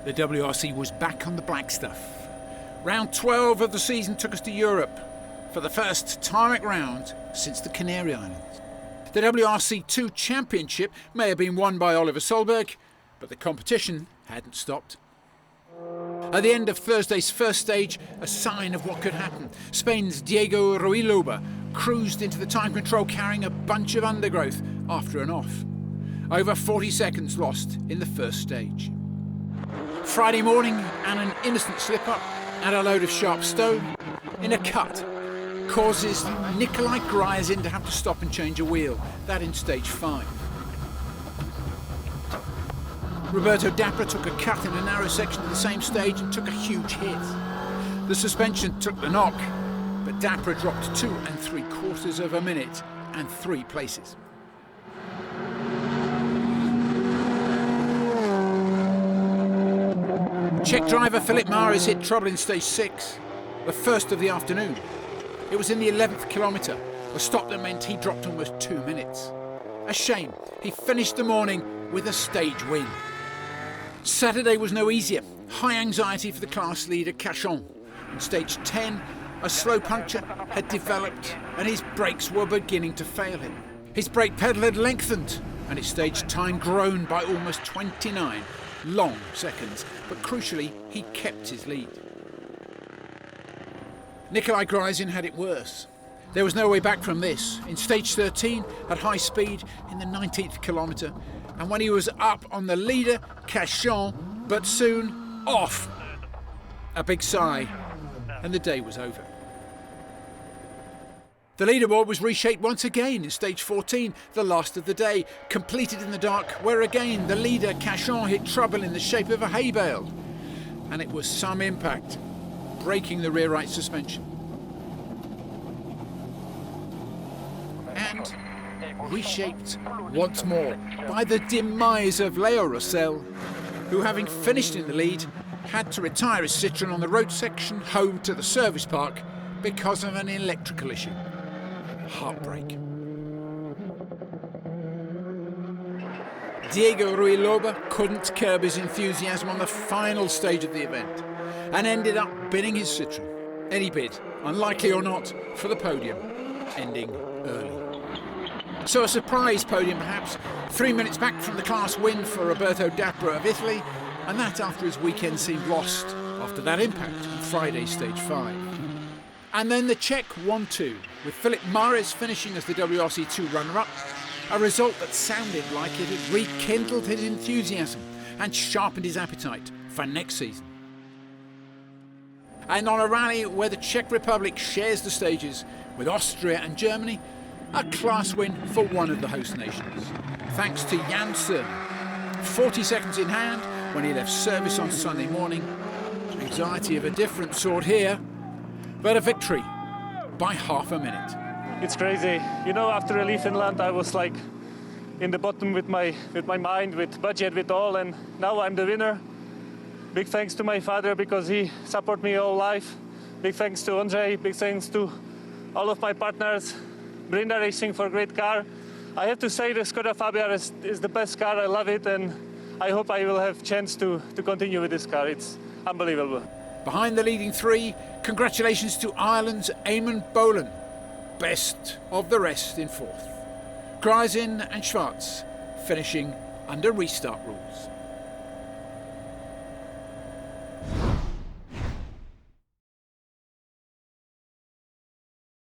The WRC was back on the black stuff. Round 12 of the season took us to Europe for the first tarmac round since the Canary Islands. The WRC2 championship may have been won by Oliver Solberg, but the competition hadn't stopped. At the end of Thursday's first stage, a sign of what could happen. Spain's Diego Ruiloba cruised into the time control carrying a bunch of undergrowth after an off. Over 40 seconds lost in the first stage. Friday morning and an innocent slip-up and a load of sharp stone in a cut causes Nikolai Gryazin to have to stop and change a wheel, that in stage 5. Roberto Dapra took a cut in a narrow section of the same stage and took a huge hit. The suspension took the knock, but Dapra dropped 2 3/4 of a minute and 3 places. Czech driver Filip Mares hit trouble in stage 6, the first of the afternoon. It was in the 11th kilometre, a stop that meant he dropped almost 2 minutes. A shame, he finished the morning with a stage win. Saturday was no easier. High anxiety for the class leader Cachon. In stage 10, a slow puncture had developed and his brakes were beginning to fail him. His brake pedal had lengthened and his stage time grown by almost 29 long seconds, but crucially he kept his lead. Nikolai Gryazin had it worse. There was no way back from this. In stage 13, at high speed in the 19th kilometre, and when he was up on the leader, Cachon, but soon off. A big sigh, and the day was over. The leaderboard was reshaped once again in stage 14, the last of the day, completed in the dark, where again the leader, Cachon, hit trouble in the shape of a hay bale. And it was some impact, breaking the rear right suspension. And reshaped once more by the demise of Leo Roussel, who, having finished in the lead, had to retire his Citroën on the road section home to the service park because of an electrical issue. Heartbreak. Diego Ruiloba couldn't curb his enthusiasm on the final stage of the event and ended up bidding his Citroën. Any bid, unlikely or not, for the podium, ending early. So a surprise podium perhaps, 3 minutes back from the class win for Roberto Dapra of Italy, and that after his weekend seemed lost after that impact on Friday's stage 5. And then the Czech won too, with Filip Mares finishing as the WRC2 runner-up, a result that sounded like it had rekindled his enthusiasm and sharpened his appetite for next season. And on a rally where the Czech Republic shares the stages with Austria and Germany, a class win for one of the host nations, thanks to Jan Černý. 40 seconds in hand when he left service on Sunday morning. Anxiety of a different sort here, but a victory by half a minute. It's crazy. You know, after I leave Finland, I was like in the bottom with my mind, with budget, with all, and now I'm the winner. Big thanks to my father because he supported me all life. Big thanks to Ondřej, big thanks to all of my partners. Brinda Racing for a great car. I have to say the Škoda Fabia is the best car. I love it, and I hope I will have chance to continue with this car. It's unbelievable. Behind the leading 3, congratulations to Ireland's Eamon Boland, best of the rest in 4th. Gryazin and Schwarz finishing under restart rules.